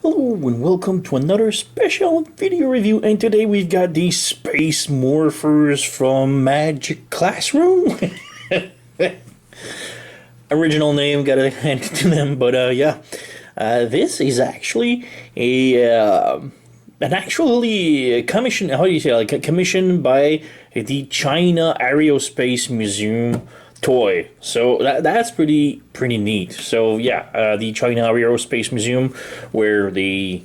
Hello and welcome to another special video review, and today we've got the Space Morphers from Magic Classroom. Original name, gotta hand it to them, but this is actually a commission. How do you say, like a commission by the China Aerospace Museum toy. So that's pretty neat. So yeah, the China Aerospace Museum, where the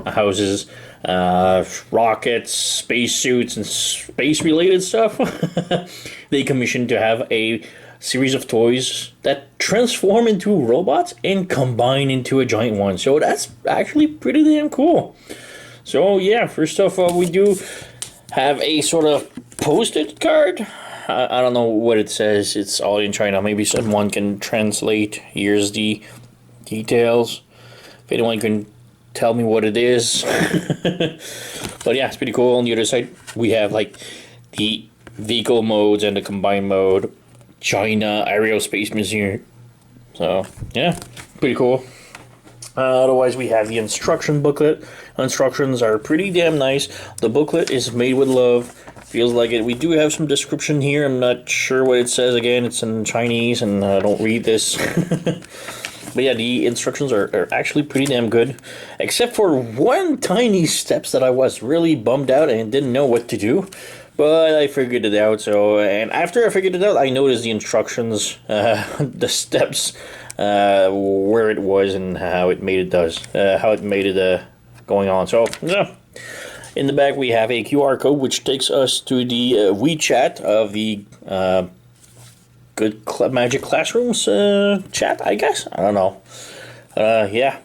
houses rockets, spacesuits, and space-related stuff. They commissioned to have a series of toys that transform into robots and combine into a giant one. So that's actually pretty damn cool. So yeah, first off, we do have a sort of posted card. I don't know what it says. It's all in China. Maybe someone can translate. Here's the details. If anyone can tell me what it is. But yeah, it's pretty cool. On the other side, we have like the vehicle modes and the combined mode. China Aerospace Museum. So yeah, pretty cool. Otherwise, we have the instruction booklet. Instructions are pretty damn nice. The booklet is made with love. Feels like it. We do have some description here. I'm not sure what it says. Again, it's in Chinese, and I don't read this. But yeah, the instructions are actually pretty damn good. Except for one tiny steps that I was really bummed out and didn't know what to do. But I figured it out. So, and after I figured it out, I noticed the instructions, the steps, where it was and how it made it going on. So yeah. In the back, we have a QR code which takes us to the WeChat of the Magic Classrooms chat, I guess. I don't know. Yeah,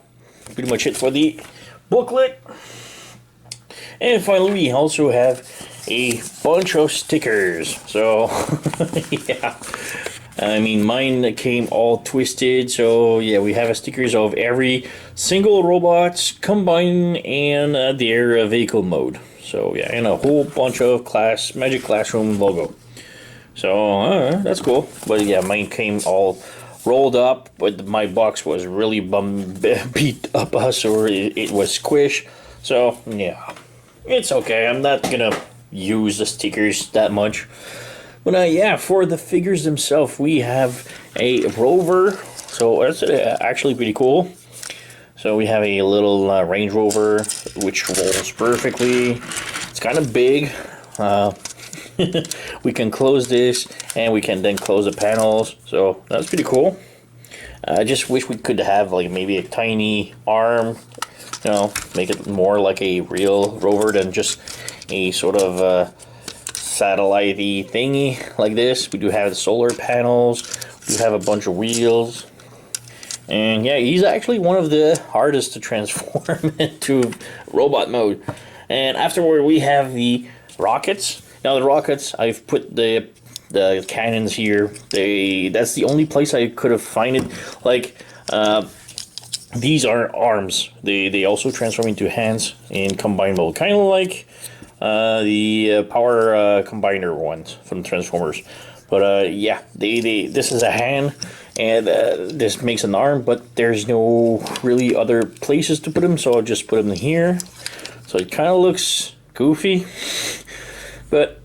pretty much it for the booklet. And finally, we also have a bunch of stickers. So, yeah. I mean, mine came all twisted, so yeah, we have stickers of every single robot combined and their vehicle mode. So yeah, and a whole bunch of Magic Classroom logo. So that's cool. But yeah, mine came all rolled up, but my box was really beat up, so it was squish. So yeah, it's okay. I'm not gonna use the stickers that much. But yeah, for the figures themselves, we have a rover. So that's actually pretty cool. So we have a little Range Rover, which rolls perfectly. It's kind of big. We can close this, and we can then close the panels. So that's pretty cool. I just wish we could have like maybe a tiny arm. You know, make it more like a real rover than just a sort of satellite-y thingy like this. We do have the solar panels. We do have a bunch of wheels. And yeah, he's actually one of the hardest to transform into robot mode. And afterward, we have the rockets. Now the rockets, I've put the cannons here. That's the only place I could have find it. Like, these are arms. They also transform into hands in combined mode. Kind of like the power combiner ones from Transformers. But yeah, this is a hand, and this makes an arm, but there's no really other places to put them, so I'll just put them here. So it kind of looks goofy, but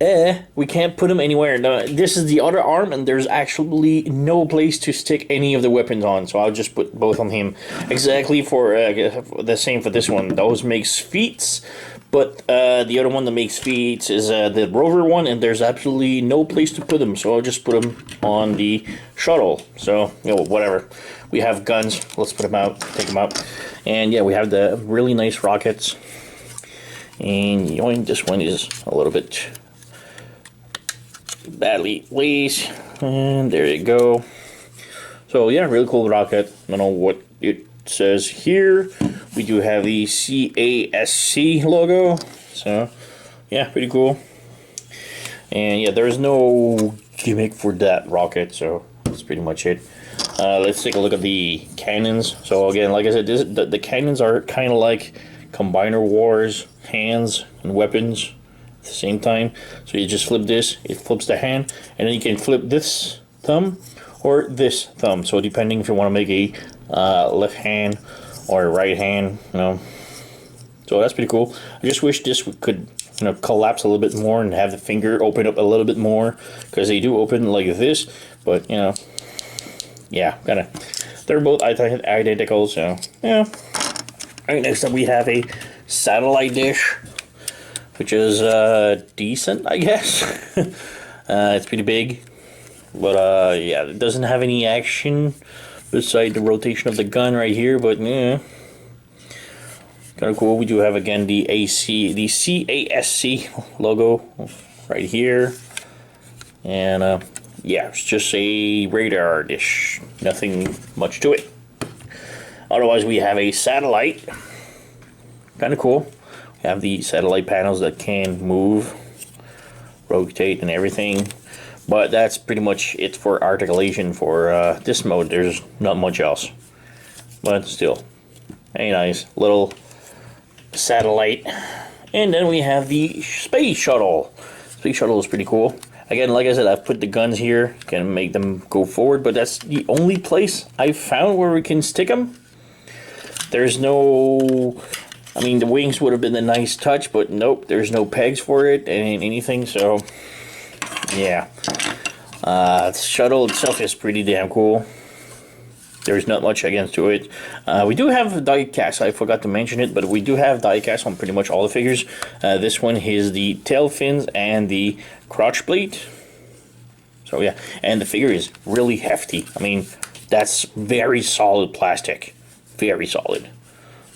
we can't put them anywhere. Now, this is the other arm, and there's actually no place to stick any of the weapons on, so I'll just put both on him. Exactly for the same for this one. Those makes feet. But the other one that makes feet is the rover one, and there's absolutely no place to put them, so I'll just put them on the shuttle. So, you know, whatever. We have guns. Let's put them out, take them out. And yeah, we have the really nice rockets. And this one is a little bit badly laced. And there you go. So yeah, really cool rocket. I don't know what it says here. We do have the CASC logo, so yeah, pretty cool. And yeah, there's no gimmick for that rocket, so that's pretty much it. Let's take a look at the cannons. So again, like I said, the cannons are kind of like Combiner Wars hands and weapons at the same time. So you just flip this, it flips the hand, and then you can flip this thumb or this thumb. So depending if you want to make a left hand or right hand, you know. So that's pretty cool. I just wish this could, you know, collapse a little bit more and have the finger open up a little bit more, because they do open like this, but you know, yeah, they're both identical, so yeah. Alright, next up we have a satellite dish, which is decent, I guess. It's pretty big, but yeah, it doesn't have any action beside the rotation of the gun right here, but yeah, kind of cool. We do have again the CASC logo right here, and yeah, it's just a radar dish, nothing much to it. Otherwise, we have a satellite, kind of cool. We have the satellite panels that can move, rotate, and everything. But that's pretty much it for articulation for this mode. There's not much else. But still, a nice little satellite. And then we have the space shuttle. Space shuttle is pretty cool. Again, like I said, I've put the guns here, can make them go forward, but that's the only place I've found where we can stick them. There's no, I mean, the wings would have been a nice touch, but nope, there's no pegs for it and anything, so yeah. The shuttle itself is pretty damn cool. There's not much against to it. We do have die cast. I forgot to mention it, but we do have die cast on pretty much all the figures. This one is the tail fins and the crotch plate. So yeah, and the figure is really hefty. I mean, that's very solid plastic. Very solid.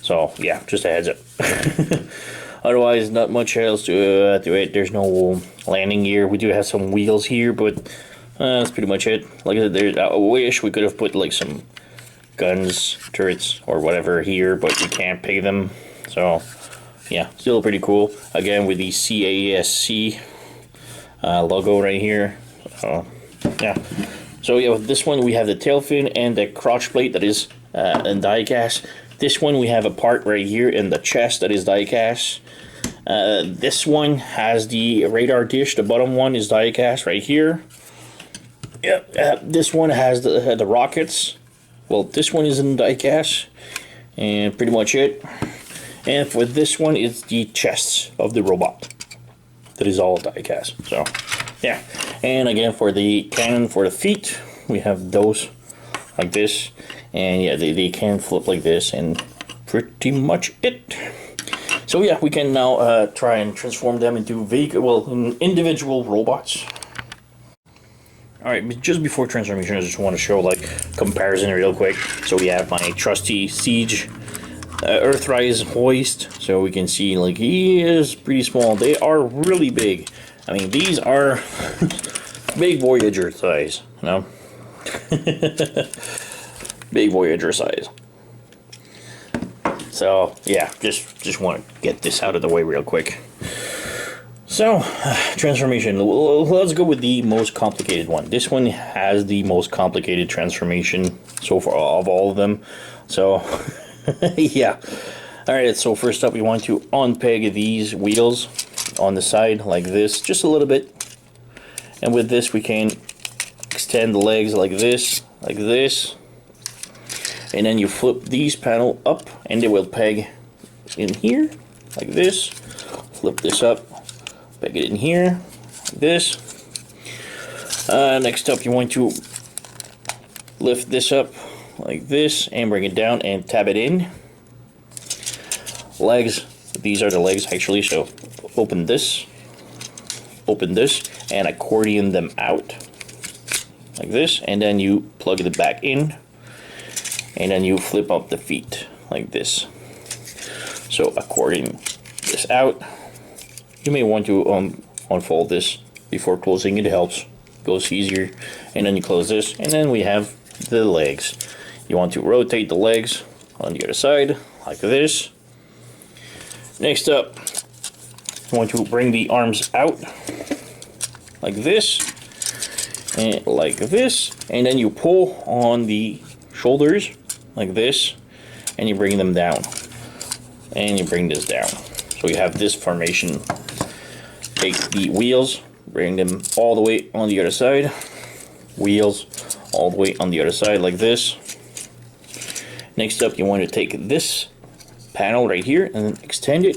So yeah, just a heads up. Otherwise, not much else to it. There's no landing gear. We do have some wheels here, but that's pretty much it. Like I said, I wish we could have put like some guns, turrets, or whatever here, but we can't pay them. So yeah, still pretty cool. Again, with the CASC logo right here. Yeah. So yeah, with this one we have the tail fin and the crotch plate that is in die cast. This one we have a part right here in the chest that is die cast. This one has the radar dish. The bottom one is die cast right here. Yep. This one has the rockets. Well, this one is in die cast, and pretty much it. And for this one, it's the chests of the robot. That is all die cast. So yeah. And again, for the cannon for the feet, we have those like this. And yeah, they can flip like this, and pretty much it. So yeah, we can now try and transform them into individual robots. Alright, just before transformation, I just want to show like comparison real quick. So we have my trusty Siege Earthrise hoist. So we can see like he is pretty small. They are really big. I mean, these are big Voyager size, you know? Big Voyager size. So yeah, just want to get this out of the way real quick. So transformation, let's go with the most complicated one. This one has the most complicated transformation so far of all of them. So yeah. Alright, so first up we want to unpeg these wheels on the side like this, just a little bit. And with this we can extend the legs like this, and then you flip these panel up and they will peg in here like this. Flip this up, peg it in here like this. Next up you want to lift this up like this and bring it down and tab it in. Legs, these are the legs actually, so open this and accordion them out like this, and then you plug it back in, and then you flip up the feet like this. So accordion this out. You may want to unfold this before closing. It helps, goes easier. And then you close this, and then we have the legs. You want to rotate the legs on the other side like this. Next up, you want to bring the arms out like this and like this, and then you pull on the shoulders like this, and you bring them down, and you bring this down. So you have this formation. Take the wheels, bring them all the way on the other side, wheels all the way on the other side like this. Next up, you want to take this panel right here and then extend it,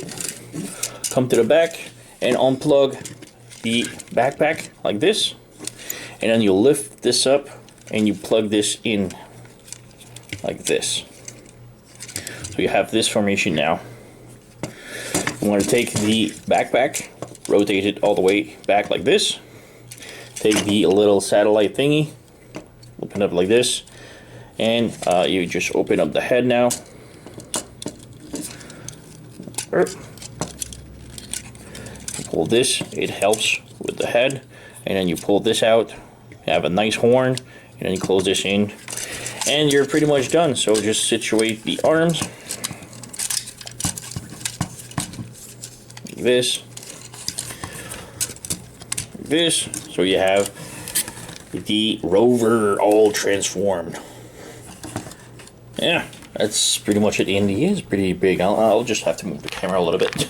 come to the back and unplug the backpack like this, and then you lift this up and you plug this in like this. So you have this formation now. You want to take the backpack, rotate it all the way back like this, take the little satellite thingy, open up like this, and you just open up the head now. Pull this, it helps with the head, and then you pull this out, you have a nice horn, and then you close this in, and you're pretty much done. So just situate the arms like this, so you have the rover all transformed. Yeah, that's pretty much it. And he is pretty big. I'll just have to move the camera a little bit.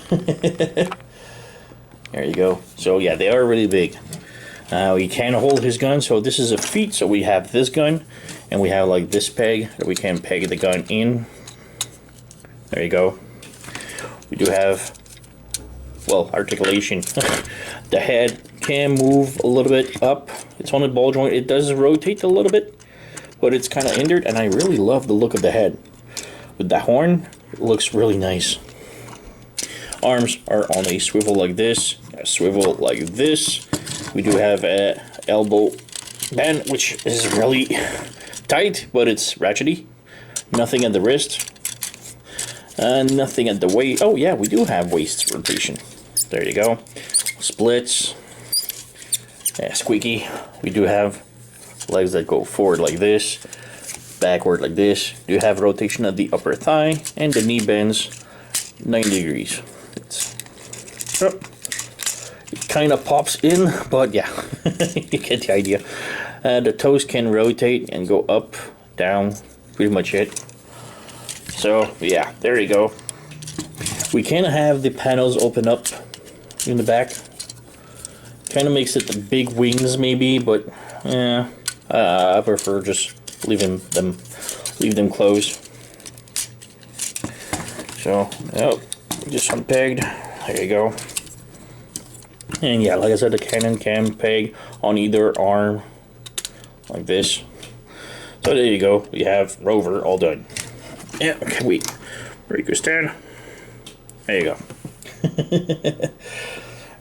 There you go. So yeah, they are really big. We can hold his gun. So this is a feat. So we have this gun, and we have like this peg that we can peg the gun in. There you go. We do have, well, articulation. The head can move a little bit up. It's on a ball joint. It does rotate a little bit, but it's kind of hindered, and I really love the look of the head. With the horn, it looks really nice. Arms are on a swivel like this, a swivel like this. We do have a elbow band, which is really tight, but it's ratchety. Nothing at the wrist. Nothing at the waist. Oh yeah, we do have waist rotation. There you go. Splits. Yeah, squeaky. We do have legs that go forward like this, backward like this. Do have rotation of the upper thigh, and the knee bends 90 degrees. It kind of pops in, but yeah, you get the idea. The toes can rotate and go up, down, pretty much it. So yeah, there you go. We can have the panels open up in the back. Kind of makes it the big wings maybe, but yeah, I prefer just leave them closed. So yep, just unpegged. There you go. And yeah, like I said, the cannon can peg on either arm like this. So there you go. We have rover all done. Yeah, okay, wait. Break your stand. There you go.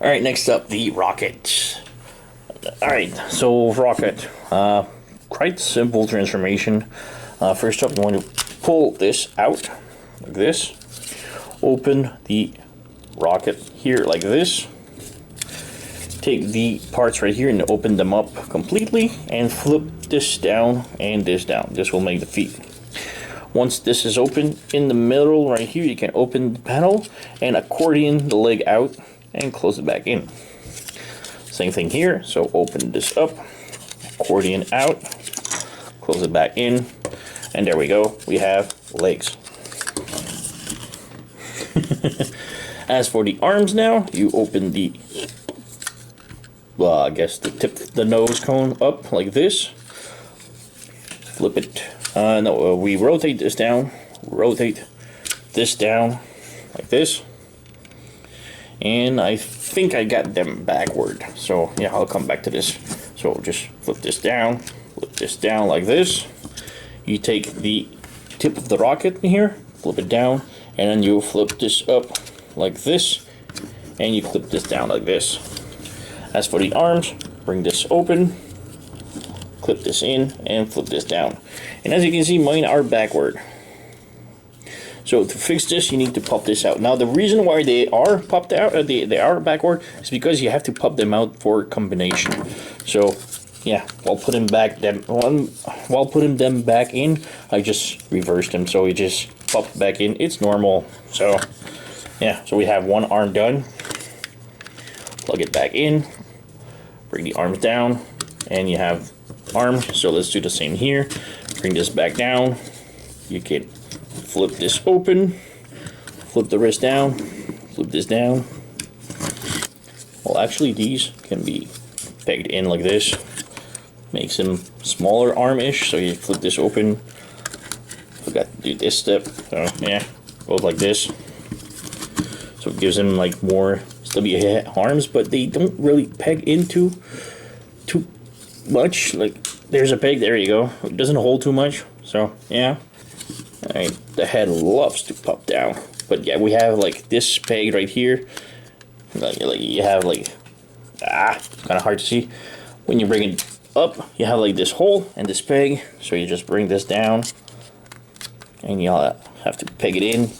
Alright, next up, the rocket. Alright, so rocket. Quite simple transformation. First up, you want to pull this out like this. Open the rocket here like this. Take the parts right here and open them up completely and flip this down and this down. This will make the feet. Once this is open in the middle right here, you can open the panel and accordion the leg out and close it back in. Same thing here. So open this up, accordion out, close it back in, and there we go. We have legs. As for the arms now, you open the, well, I guess the tip of the nose cone up like this. Flip it. We rotate this down, rotate this down like this. And I think I got them backward. So yeah, I'll come back to this. So just flip this down like this. You take the tip of the rocket in here, flip it down, and then you flip this up like this, and you clip this down like this. As for the arms, bring this open, clip this in, and flip this down. And as you can see, mine are backward. So to fix this, you need to pop this out. Now the reason why they are popped out, they are backward, is because you have to pop them out for combination. So yeah, while putting them back in, I just reversed them. So we just popped back in. It's normal. So yeah, so we have one arm done. Plug it back in. Bring the arms down, and you have arms. So let's do the same here. Bring this back down. You can flip this open, flip the wrist down, flip this down. Well, actually these can be pegged in like this. Makes them smaller arm-ish. So you flip this open, flip forgot to do this step. So yeah, goes like this. So it gives them like more stubby arms, but they don't really peg into too much. Like there's a peg, there you go. It doesn't hold too much. So yeah. Alright, the head loves to pop down. But yeah, we have like this peg right here. Like you have like, it's kind of hard to see. When you bring it up, you have like this hole and this peg. So you just bring this down and you'll have to peg it in.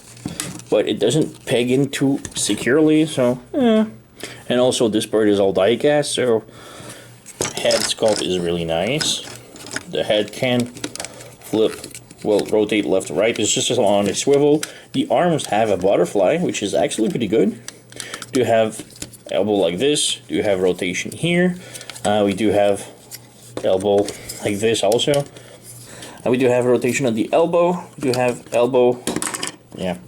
But it doesn't peg in too securely, so And also this part is all die cast, so head sculpt is really nice. The head can flip, well, rotate left to right. It's just on a swivel. The arms have a butterfly, which is actually pretty good. Do have elbow like this. Do have rotation here. We do have elbow like this also. And we do have rotation on the elbow. We do have elbow, yeah.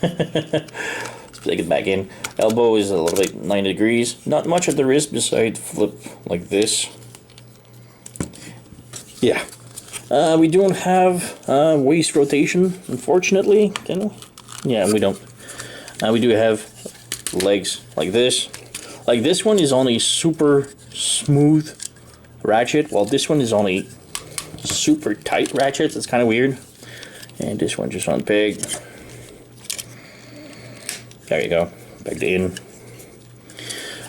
Let's take it back in. Elbow is a little bit 90 degrees. Not much at the wrist besides flip like this. Yeah. We don't have waist rotation, unfortunately. Can we? Yeah, we don't. We do have legs like this. Like this one is on a super smooth ratchet, while this one is on a super tight ratchet. It's kind of weird. And this one just on peg. There you go. Pegged in.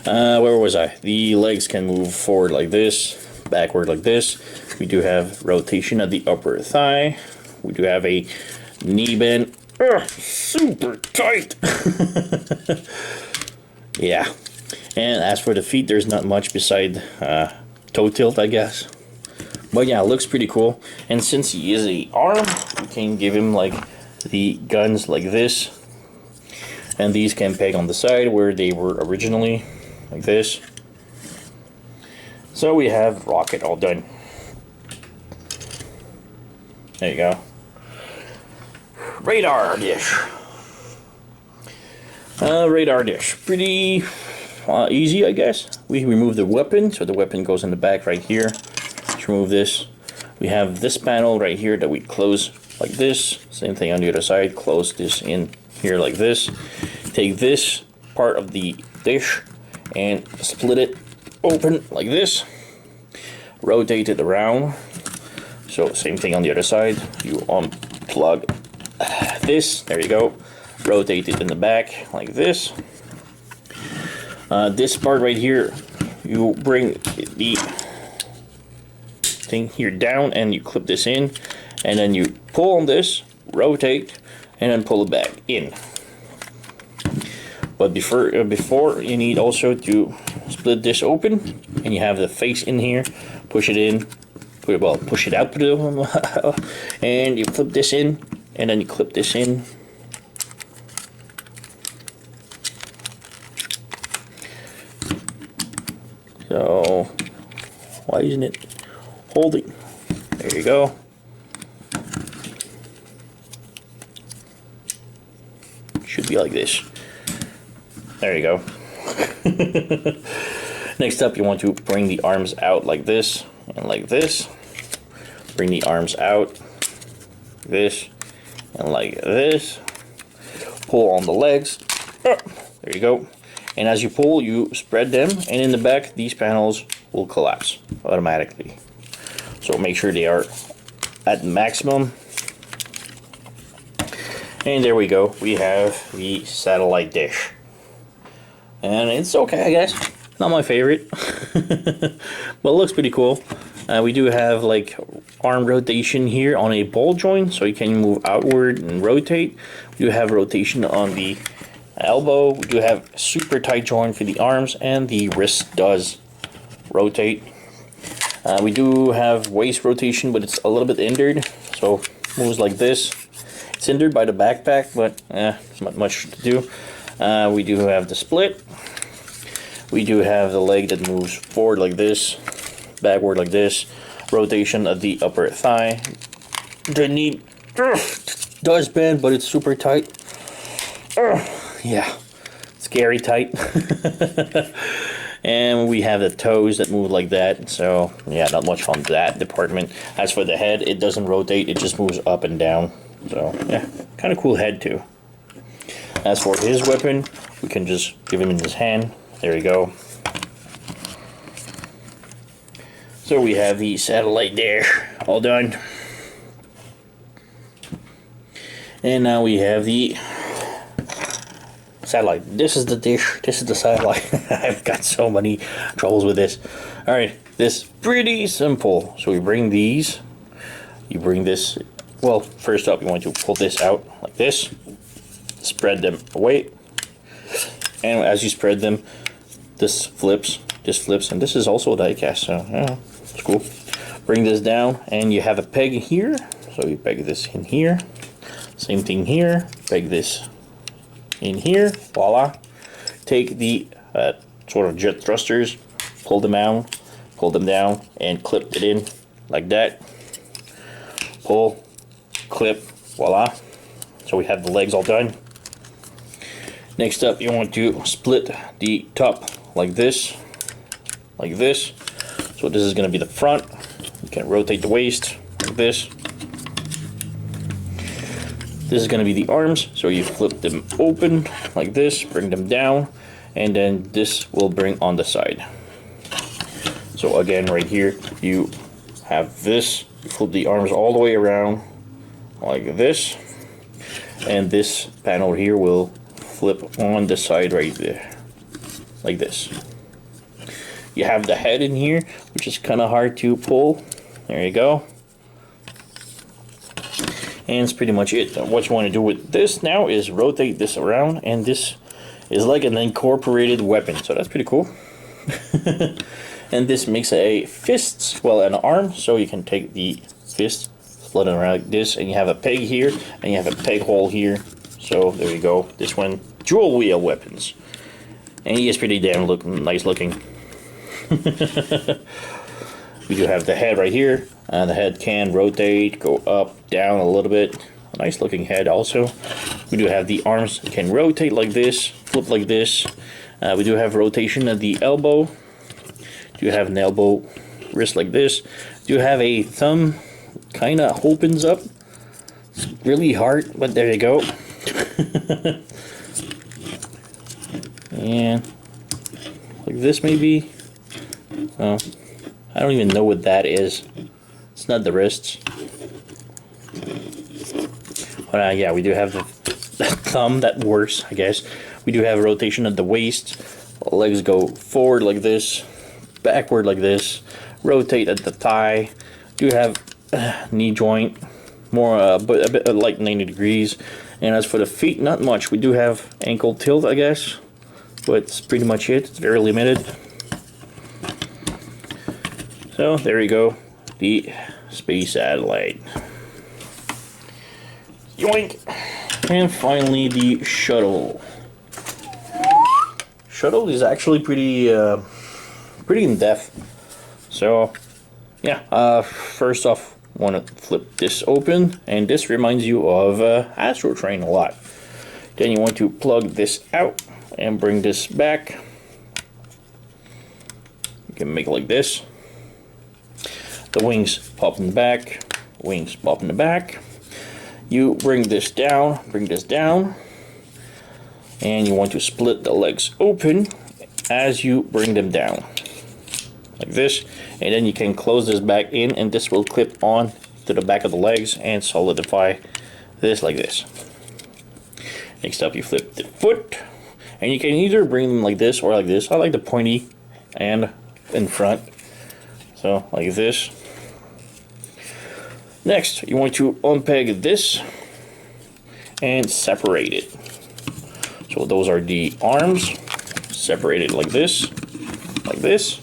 Where was I? The legs can move forward like this, backward like this. We do have rotation of the upper thigh. We do have a knee bend. Super tight. Yeah. And as for the feet, there's not much beside toe tilt, I guess. But yeah, it looks pretty cool. And since he is a arm, you can give him like the guns like this. And these can peg on the side where they were originally, like this. So we have rocket all done. There you go. Radar dish. Radar dish. Pretty easy, I guess. We remove the weapon, so the weapon goes in the back right here. Let's remove this. We have this panel right here that we close like this. Same thing on the other side. Close this in here like this. Take this part of the dish and split it open like this. Rotate it around. So same thing on the other side. You unplug this. There you go. Rotate it in the back like this. This part right here, you bring the thing here down and you clip this in, and then you pull on this, rotate, and then pull it back in. But before you need also to split this open, and you have the face in here. Push it in, push it out, and you flip this in, and then you clip this in. So why isn't it holding? There you go. Should be like this. There you go. Next up, you want to bring the arms out like this and like this. Bring the arms out, this, and like this. Pull on the legs. There you go. And as you pull, you spread them, and in the back, these panels will collapse automatically. So make sure they are at maximum. And there we go. We have the satellite dish. And it's okay, I guess. Not my favorite. But it looks pretty cool. We do have like arm rotation here on a ball joint, so you can move outward and rotate. We do have rotation on the elbow. We do have super tight joint for the arms, and the wrist does rotate. We do have waist rotation, but it's a little bit hindered, so moves like this. It's hindered by the backpack, but it's not much to do. We do have the split. We do have the leg that moves forward like this, backward like this. Rotation of the upper thigh. The knee does bend, but it's super tight. Yeah, scary tight. And we have the toes that move like that. So yeah, not much on that department. As for the head, it doesn't rotate, it just moves up and down. So yeah, kind of cool head too. As for his weapon, we can just give him in his hand. There you go. So we have the satellite there, all done. And now we have the satellite. This is the dish, this is the satellite. I've got so many troubles with this. Alright, this is pretty simple. So we bring these, you bring this, well, first up you want to pull this out like this, spread them away, and as you spread them, this flips, and this is also a die cast, so yeah, it's cool. Bring this down, and you have a peg here, so you peg this in here. Same thing here, peg this in here, voila. Take the sort of jet thrusters, pull them out, pull them down, and clip it in like that. Pull, clip, voila. So we have the legs all done. Next up, you want to split the top like this, like this. So this is going to be the front. You can rotate the waist like this. This is going to be the arms, so you flip them open like this, bring them down, and then this will bring on the side. So again, right here, you have this, you flip the arms all the way around like this, and this panel here will flip on the side right there, like this. You have the head in here, which is kind of hard to pull. There you go. And that's pretty much it. What you want to do with this now is rotate this around, and this is like an incorporated weapon, so that's pretty cool. And this makes a fist, well, an arm, so you can take the fist, split it around like this, and you have a peg here, and you have a peg hole here. So there you go. This one, dual wheel weapons, and he is pretty damn nice looking. We do have the head right here. The head can rotate, go up, down a little bit. A nice looking head also. We do have the arms, can rotate like this, flip like this. We do have rotation at the elbow. Do have an elbow wrist like this. Do have a thumb, kind of opens up. It's really hard, but there you go. And like this maybe. Oh, I don't even know what that is. It's not the wrists. But yeah, we do have the thumb that works, I guess. We do have rotation at the waist. Legs go forward like this, backward like this. Rotate at the thigh. Do have knee joint, more but a bit like 90 degrees. And as for the feet, not much. We do have ankle tilt, I guess, but it's pretty much it. It's very limited. So there you go, the space satellite. Yoink! And finally the shuttle. Shuttle is actually pretty in depth. So yeah, first off, want to flip this open, and this reminds you of Astro Train a lot. Then you want to plug this out and bring this back. You can make it like this. The wings pop in the back, wings pop in the back. You bring this down, and you want to split the legs open as you bring them down, like this. And then you can close this back in, and this will clip on to the back of the legs and solidify this like this. Next up, you flip the foot, and you can either bring them like this or like this. I like the pointy and in front, so like this. Next, you want to unpeg this and separate it. So those are the arms, separated like this, like this.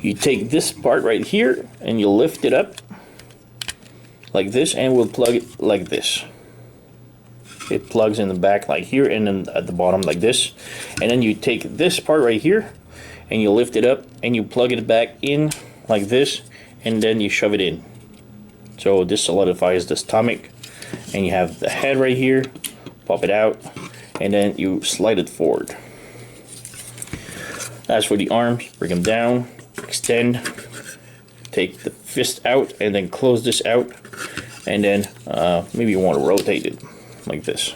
You take this part right here and you lift it up like this, and we'll plug it like this. It plugs in the back like here, and then at the bottom like this. And then you take this part right here and you lift it up and you plug it back in like this, and then you shove it in. So this solidifies the stomach, and you have the head right here, pop it out, and then you slide it forward. As for the arms, bring them down, extend, take the fist out, and then close this out, and then maybe you want to rotate it like this.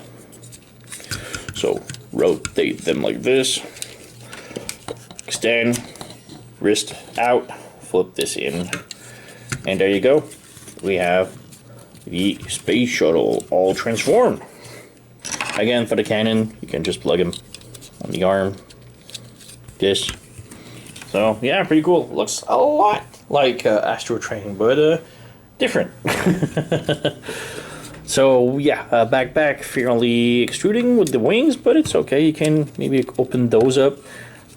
So rotate them like this, extend, wrist out, flip this in, and there you go. We have the space shuttle all transformed. Again, for the cannon, you can just plug him on the arm. This. So yeah, pretty cool. Looks a lot like Astro Train, but different. So yeah, back fairly extruding with the wings, but it's okay. You can maybe open those up.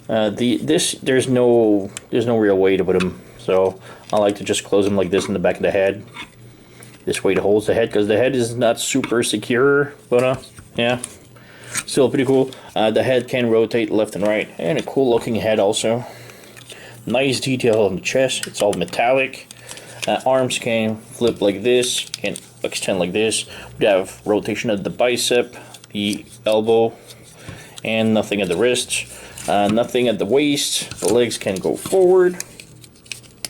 There's no real way to put them, so I like to just close them like this in the back of the head. This way it holds the head, because the head is not super secure, but yeah, still pretty cool. The head can rotate left and right, and a cool looking head also. Nice detail on the chest. It's all metallic. Arms can flip like this, can extend like this. We have rotation of the bicep, the elbow, and nothing at the wrist. Nothing at the waist. The legs can go forward,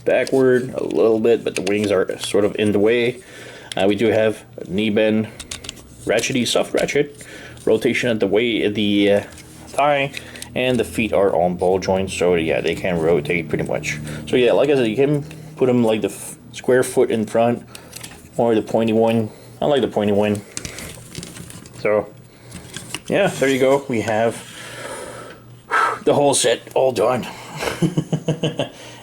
backward a little bit, but the wings are sort of in the way. We do have a knee bend, ratchety, soft ratchet, rotation at the thigh, and the feet are on ball joints, so yeah, they can rotate pretty much. So yeah, like I said, you can put them like the square foot in front, or the pointy one. I like the pointy one. So yeah, there you go. We have the whole set all done.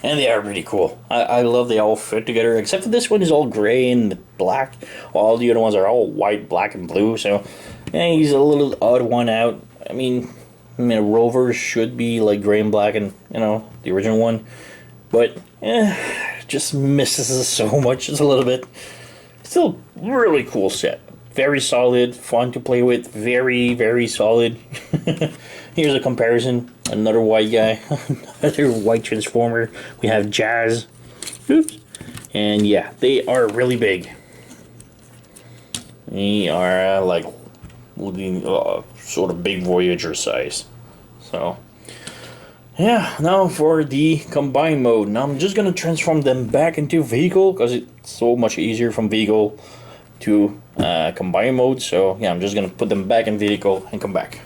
And they are pretty cool. I love they all fit together, except for this one is all gray and black. All the other ones are all white, black, and blue. So yeah, he's a little odd one out. I mean, Rovers should be like gray and black, and the original one. But just misses us so much. Just a little bit. Still really cool set. Very solid, fun to play with. Very, very solid. Here's a comparison. Another white guy. Another white transformer. We have Jazz. Oops. And yeah, they are really big. They are like sort of big Voyager size. So yeah, now for the combine mode. Now I'm just gonna transform them back into vehicle, because it's so much easier from vehicle to combine mode. So yeah, I'm just gonna put them back in vehicle and come back.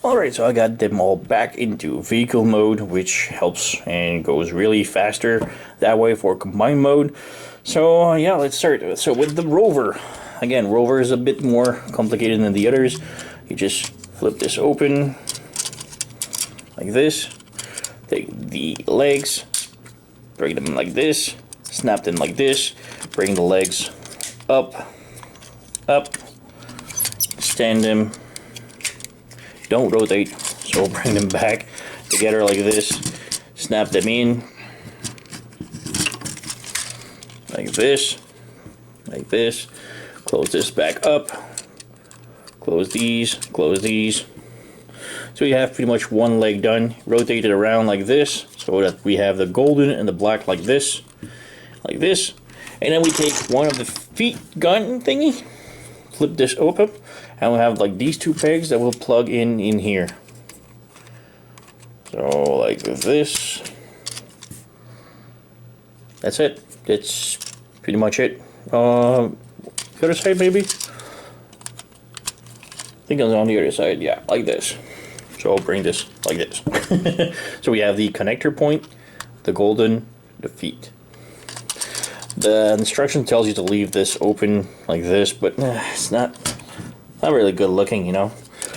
Alright, so I got them all back into vehicle mode, which helps and goes really faster that way for combine mode. So yeah, let's start. So with the rover, again, rover is a bit more complicated than the others. You just flip this open like this, take the legs, bring them like this, snap them like this, bring the legs up, extend them, don't rotate, so bring them back together like this, snap them in, like this, close this back up, close these, so you have pretty much one leg done. Rotate it around like this, so that we have the golden and the black like this, and then we take one of the feet gun thingy, flip this open, and we'll have like these two pegs that will plug in here. So like this. That's it. That's pretty much it. The other side maybe? I think it's on the other side. Yeah, like this. So I'll bring this like this. So we have the connector point, the golden, the feet. The instruction tells you to leave this open like this, but it's not really good looking,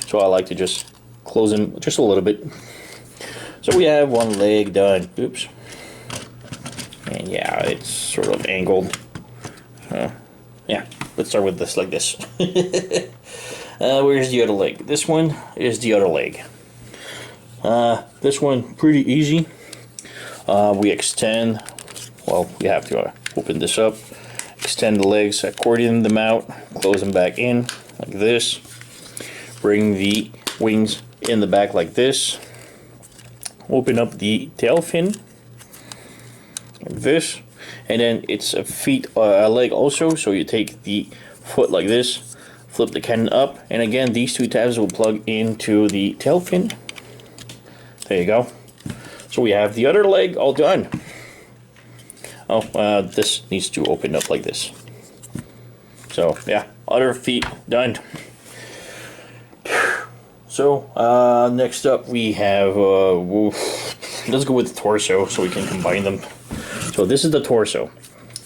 So I like to just close them just a little bit. So we have one leg done. Oops. And yeah, it's sort of angled. Yeah, let's start with this like this. Where's the other leg? This one is the other leg. This one pretty easy. We extend. Well, we have to open this up, extend the legs, accordion them out, close them back in like this. Bring the wings in the back like this. Open up the tail fin like this, and then it's a leg also. So you take the foot like this, flip the cannon up, and again these two tabs will plug into the tail fin. There you go. So we have the other leg all done. Oh, this needs to open up like this. So yeah, other feet done. So next up we have, let's go with the torso so we can combine them. So this is the torso.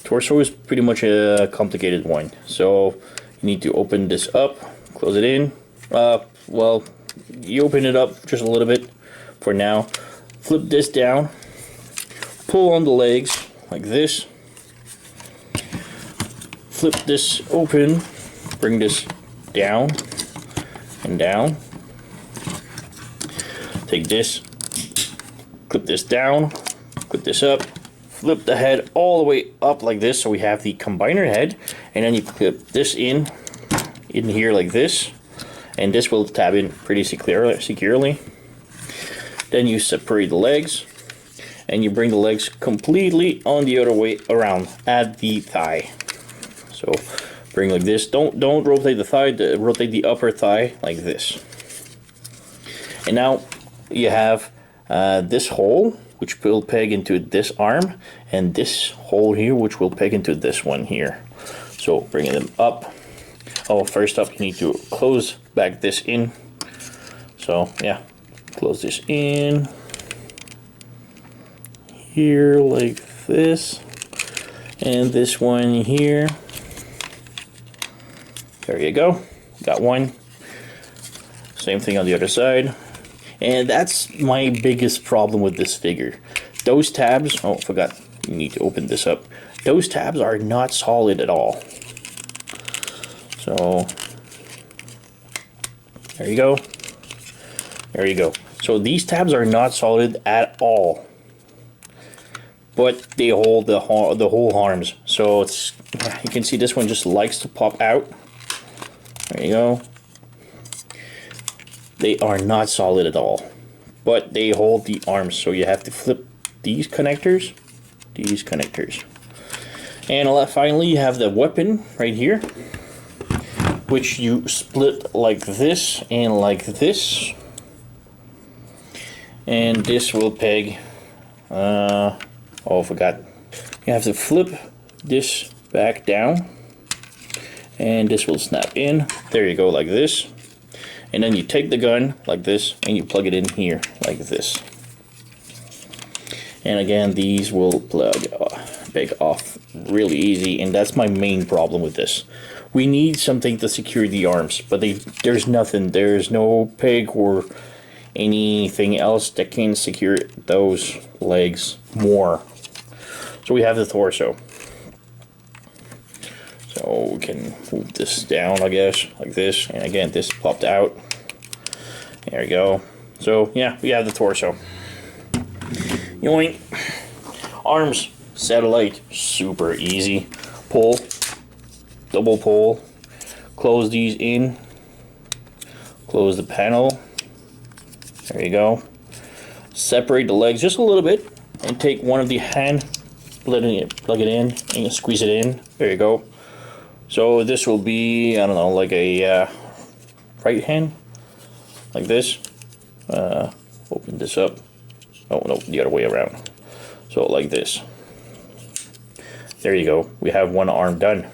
Torso is pretty much a complicated one. So you need to open this up, close it in. Well, you open it up just a little bit for now. Flip this down, pull on the legs like this. Flip this open, bring this down and down. Take this, clip this down, clip this up, flip the head all the way up like this, so we have the combiner head, and then you clip this in here like this, and this will tab in pretty securely. Then you separate the legs, and you bring the legs completely on the other way around at the thigh. So bring like this. Don't rotate the thigh. Rotate the upper thigh like this. And now you have this hole, which will peg into this arm, and this hole here, which will peg into this one here. So bringing them up. Oh, first up, you need to close back this in. So yeah, close this in here like this, and this one here. There you go, got one. Same thing on the other side. And that's my biggest problem with this figure. Those tabs, oh, forgot, you need to open this up. Those tabs are not solid at all. So, there you go. There you go. So these tabs are not solid at all. But they hold the whole arms. So it's, you can see this one just likes to pop out. There you go. They are not solid at all, but they hold the arms, so you have to flip these connectors, and finally you have the weapon right here, which you split like this and like this, and this will peg, oh, I forgot, you have to flip this back down, and this will snap in. There you go, like this. And then you take the gun like this and you plug it in here like this. And again, these will peg off really easy, and that's my main problem with this. We need something to secure the arms, but there's nothing. There's no peg or anything else that can secure those legs more. So we have the torso. So we can move this down, I guess, like this. And again, this popped out. There we go. So yeah, we have the torso. Yoink. Arms, satellite, super easy. Pull, double pull. Close these in. Close the panel. There you go. Separate the legs just a little bit and take one of the hand, plug it in, and squeeze it in. There you go. So this will be, I don't know, like a right hand, like this. Open this up. Oh no, the other way around. So like this. There you go. We have one arm done.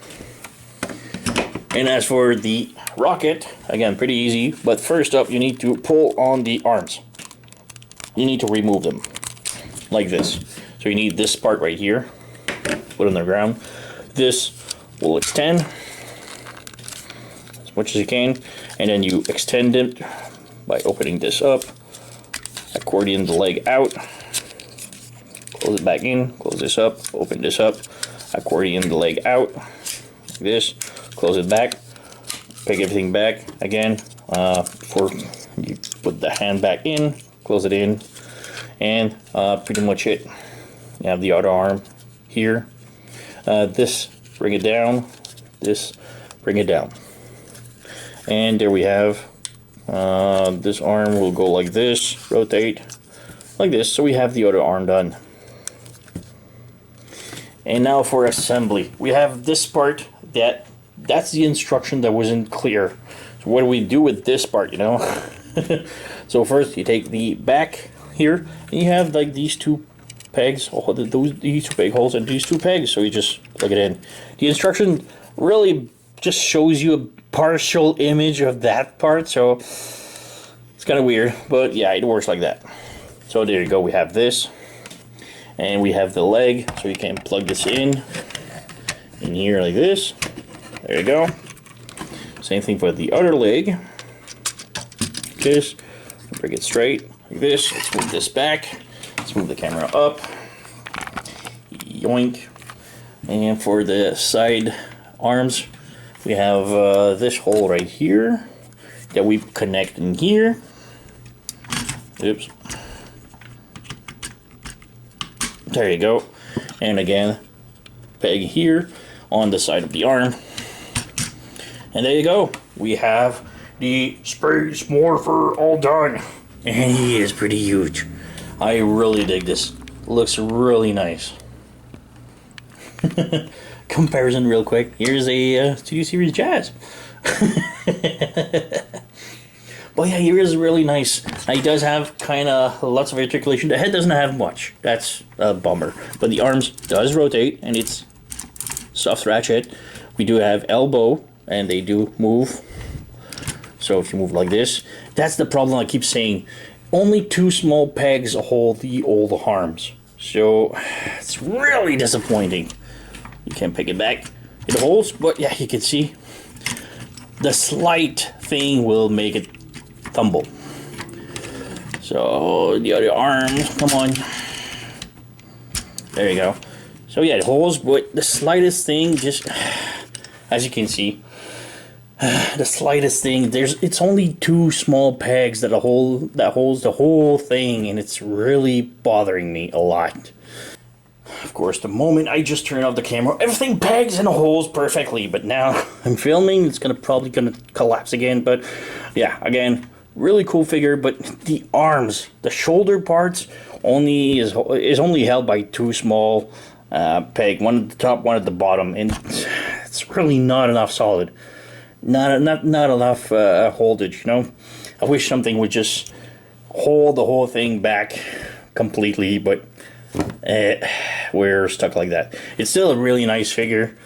And as for the rocket, again, pretty easy. But first up, you need to pull on the arms. You need to remove them, like this. So you need this part right here. Put it on the ground. This will extend as much as you can, and then you extend it by opening this up, accordion the leg out, close it back in, close this up, open this up, accordion the leg out, like this, close it back, pick everything back again, before you put the hand back in, close it in, and pretty much it. You have the other arm here. This, bring it down, this, bring it down. And there we have, this arm will go like this, rotate, like this, so we have the other arm done. And now for assembly. We have this part, that's the instruction that wasn't clear. So what do we do with this part, you know? So first you take the back here, and you have like these two pegs, these two peg holes and these two pegs, so you just plug it in. The instruction really just shows you a partial image of that part, so it's kind of weird, but yeah, it works like that. So there you go, we have this, and we have the leg, so you can plug this in here like this. There you go. Same thing for the other leg. This, bring it straight like this. Let's move this back. Let's move the camera up. Yoink. And for the side arms, we have this hole right here that we connect in here. Oops. There you go. And again, peg here on the side of the arm. And there you go. We have the Space Morpher all done. And he is pretty huge. I really dig this. Looks really nice. Comparison real quick. Here's a Studio Series Jazz. But yeah, here is really nice. Now, he does have kind of lots of articulation. The head doesn't have much. That's a bummer. But the arms does rotate, and it's soft ratchet. We do have elbow, and they do move. So if you move like this, that's the problem I keep saying. Only two small pegs hold the old arms. So it's really disappointing. You can't pick it back. It holds, but yeah, you can see the slight thing will make it tumble. So the other arm, come on. There you go. So yeah, it holds, but the slightest thing, just as you can see, the slightest thing, it's only two small pegs that holds the whole thing, and it's really bothering me a lot. Of course, the moment I just turn off the camera, everything pegs and holds perfectly, but now I'm filming, it's probably gonna collapse again. But yeah, again, really cool figure, but the arms, the shoulder parts is only held by two small peg, one at the top, one at the bottom, and it's really not enough solid. Not enough holdage, you know. I wish something would just hold the whole thing back completely, but we're stuck like that. It's still a really nice figure,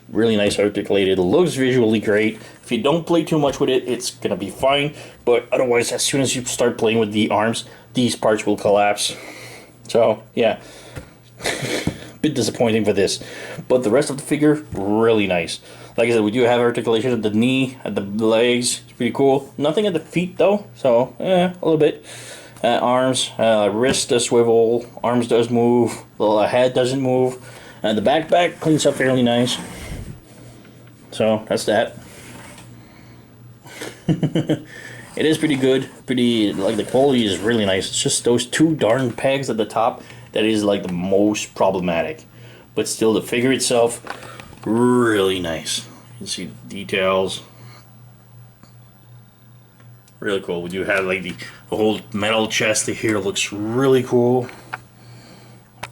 really nice articulated. It looks visually great. If you don't play too much with it, it's gonna be fine. But otherwise, as soon as you start playing with the arms, these parts will collapse. So yeah, bit disappointing for this. But the rest of the figure, really nice. Like I said, we do have articulation at the knee, at the legs. It's pretty cool. Nothing at the feet though, so a little bit. Arms, wrist does swivel, arms does move, the head doesn't move. The backpack cleans up fairly nice. So that's that. It is pretty good. Like the quality is really nice. It's just those two darn pegs at the top that is like the most problematic. But still, the figure itself, really nice. You can see the details. Really cool. We do have like the whole metal chest here, looks really cool.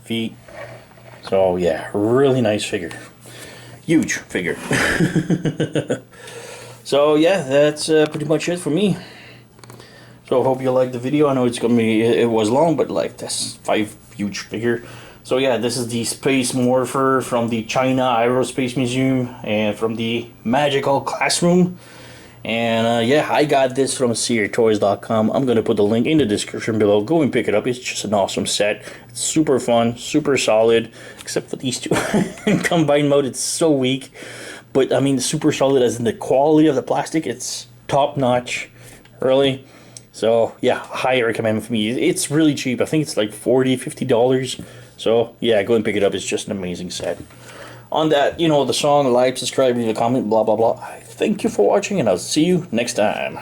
Feet. So yeah, really nice figure. Huge figure. So yeah, that's pretty much it for me. So I hope you liked the video. I know it was long, but like that's 5 huge figure. So yeah, this is the Space Morpher from the China Aerospace Museum and from the Magical Classroom. And yeah, I got this from SeerToys.com. I'm gonna put the link in the description below. Go and pick it up. It's just an awesome set. It's super fun, super solid, except for these two. In combined mode, it's so weak. But I mean, super solid as in the quality of the plastic. It's top notch, really. So yeah, high recommend for me. It's really cheap. I think it's like $40-50. So yeah, go and pick it up. It's just an amazing set. On that, you know, the song, like, subscribe, leave a comment, blah blah blah. Thank you for watching, and I'll see you next time.